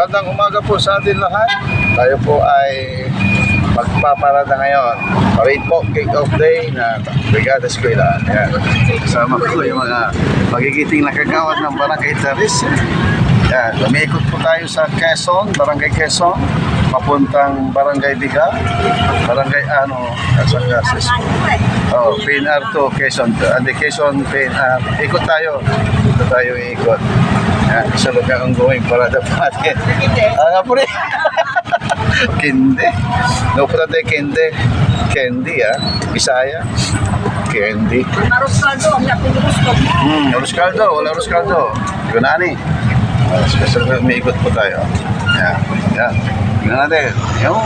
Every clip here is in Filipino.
Magandang umaga po sa atin lahat. Tayo po ay magpaparada ngayon. Parade po, kick-off day na Brigada Eskwela. Ayan. Kasama po yung mga magigiting nakagawad ng Barangay Taris. Ayan. Lumiikot po tayo sa Quezon, Barangay Quezon, papuntang Barangay Biga, Barangay Kasasis. PNR to Quezon. Quezon, PNR. Ikot tayo. Dito tayo iikot. Ayan. Isa lugar ang going parada pa natin. Nga po rin. Kende. No po natin kende. Candy, Bisaya. Candy. Arroz caldo, ang lapin arroz caldo. Arroz caldo, wala arroz caldo. Yunani. Special may ikot po tayo. Yan. Yan. Tingnan natin. Yung.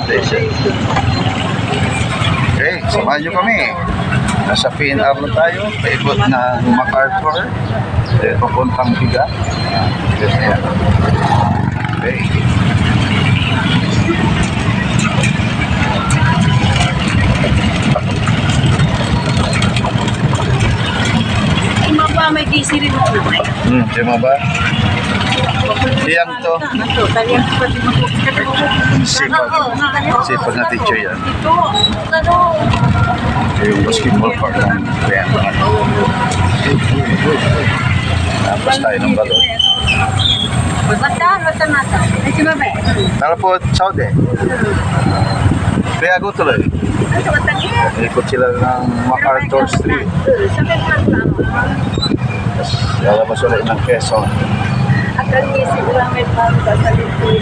Station. Okay, samahan nyo kami. Nasa PNR na tayo. Paikot na MacArthur. Papuntang Biga. Yan. Okay. May DC rin mo na. Sima ba? Siyang to. Sipag na teacher yan. Yung basketball park ng PNR. Tapos tayo ng balon. Tara po, Saudi. Kaya ako tuloy. Ikot sila ng MacArthur Street. Lalabas ulit ng Quezon.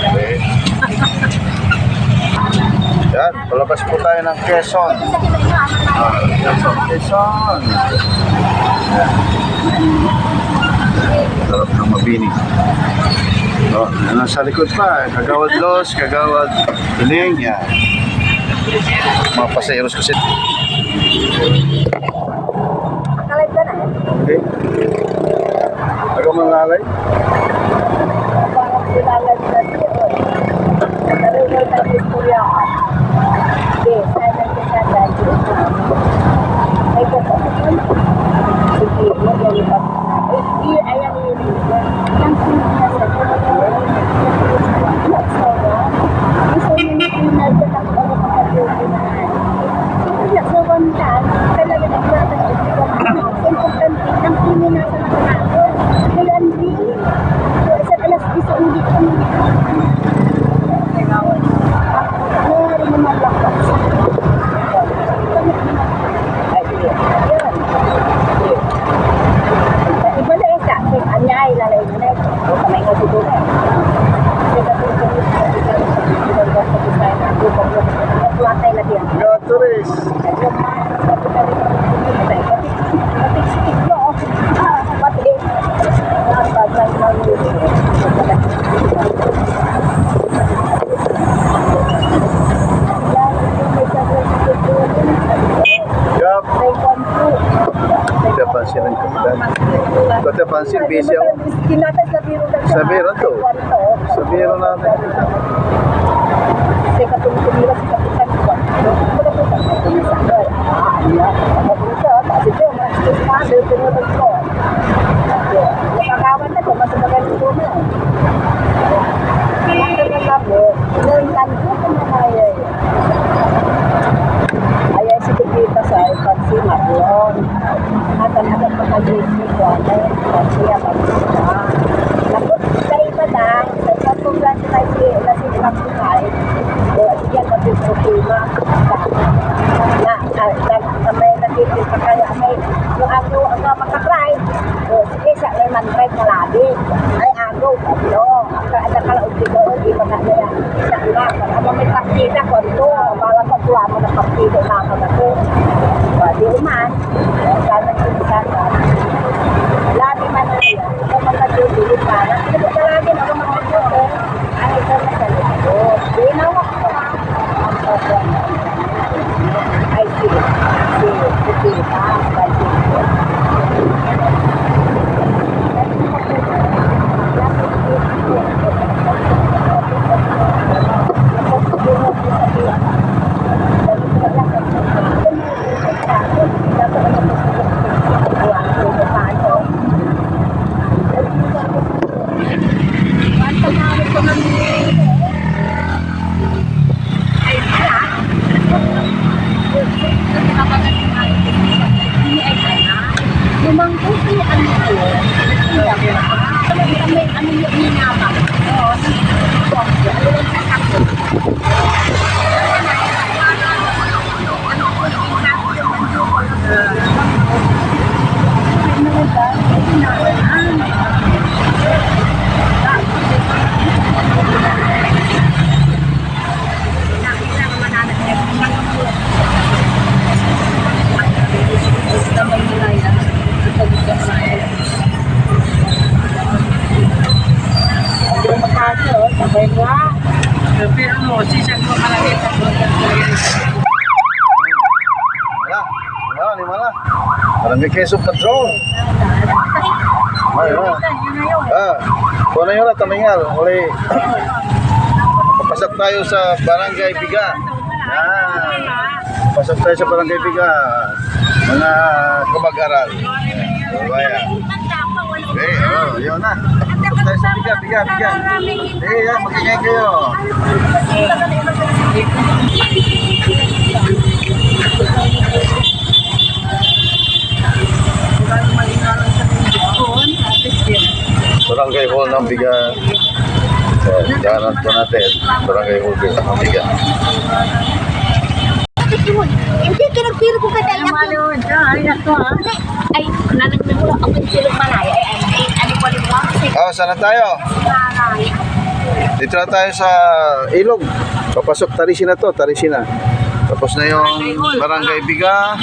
Okay. Yan, palabas po tayo ng Quezon. Quezon. Sarap ng mabini. Nasa likod pa, Kagawad Los, Kagawad Piling. Yan. Mga pasayeros kasi. Okay. Aga malalay? Pansin, busy ako. Sa biro to. Sa biro natin. Kasi katulad si Kapitan ko. Ayay si Tikita sa pansin natin. Agad-agad pagka-JC ko. Siya pag-isa. Nakot sa iba na, sa isang na si Kapitay, siya pag-problema. Na may nakikita pa kaya may yung ako ang makakry. Sige, siya may man-drive na labi. Ay, ako, ada kalaog dito, hindi pa na yan. Siya lang, ano may partida ko dito, bala sa tuwa mo na partida na ako na ito. Di uman, sana sana. Lagi man na yan, kung magkatuloy pa, hindi ko lagi na kung magkatuloy, ano ito na sa lado. Di nawak ko. Ay, sige. Sige, sige. Kaya nga. Pero mo, sisag mo kalagit ako. Wala. Wala, lima na. Barangay Quezon Patrol. Ay, wala. Yun na yun. Kung ano yun na, tamingal. Uli. Papasok tayo sa Barangay Biga. Pasok tayo sa Barangay Biga. Mga kamag-aral. Bayan. Okay, yun na. Pasok tayo sa Biga. Yan, magkingay kayo. Barangay Hall ng Biga. So, daanan po natin. Barangay Hall ng Biga. Hindi, kinagpiro ko kada yan. Ay, nato ha. Ay, nanang na mula. Ang silong malay. Ay, ano pa rin mo? Saan na tayo? Dito na tayo sa Ilog. Papasok Tarisina to, Tarisina. Tapos na yung Barangay Biga.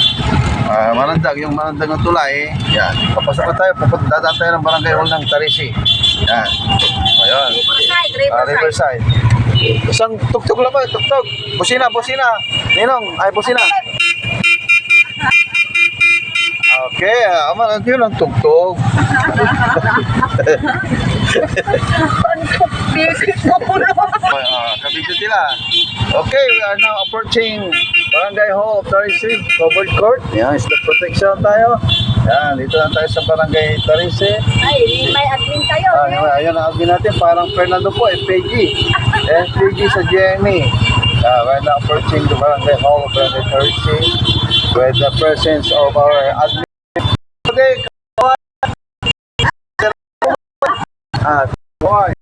Malandag, yung malandag ng tulay. Yan. Papasok na tayo, dadaan tayo ng Barangay Hall ng Tarisi. Yan. Ayun. Riverside. Isang tugtog lang ba? Tugtog. Busina. Ninong, ay busina. Okay, aman yun ang tugtog. Kabito sila. Okay, we are now approaching Barangay Hall of Tarisi, covered court. Yan, is the protection tayo. Yan, dito na tayo sa Barangay Tarisi. Ay, may admin tayo. Ayun ang admin natin, parang Fernando po, FPG. FPG sa GME. We're now approaching the Barangay Hall of Barangay Tarisi with the presence of our admin. Okay, boy.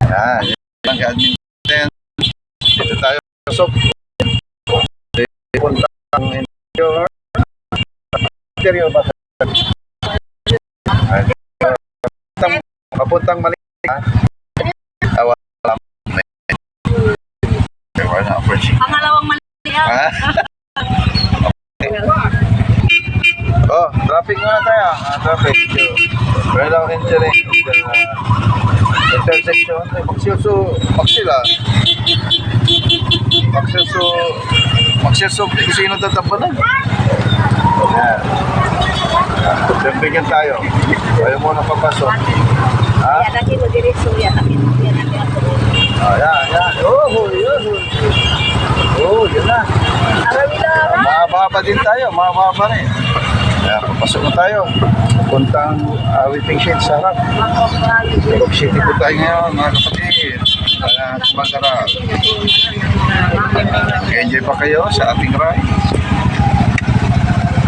Yan, yung admin natin. Dito tayo pasok. Puntang interior ba? Papuntang Manila. Pangalawang mali yan. Traffic muna tayo. Traffic. We're now entering the intersection. Magsilso, sino tatapanan? Ayan. Bigyan tayo. Ayaw mo na papasok. Yan natin mo diretso. Yan natin. Yan. Yun na. Mahaba pa din tayo. Mahaba pa rin. Kaya papasok na tayo. Puntang waiting shed sa harap. Ilog City po tayo ngayon, mga kapatid. Kaya kumagara. Enjoy pa kayo sa ating ride.